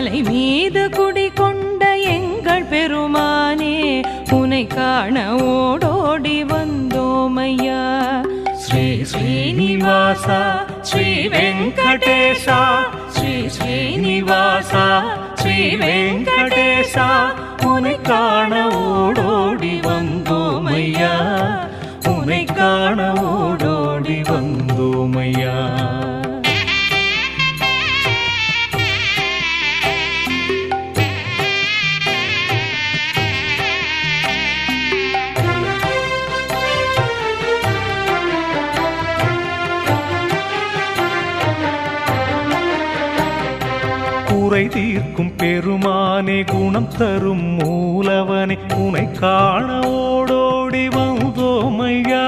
மலை மீது குடிகொண்ட எங்கள் பெருமானே உனை காண ஓடோடி வந்தோமையா. ஸ்ரீ ஸ்ரீனிவாசா ஸ்ரீ வெங்கடேசா ஸ்ரீ ஸ்ரீனிவாசா ஸ்ரீ வெங்கடேசா உனை காண ஓடோடி வந்தோமையா. உனை காண ஓடோடி வந்தோமையா. குறை தீர்க்கும் பெருமானே குணம் தரும் மூலவனே உனை காண ஓடோடி வந்தோமையா.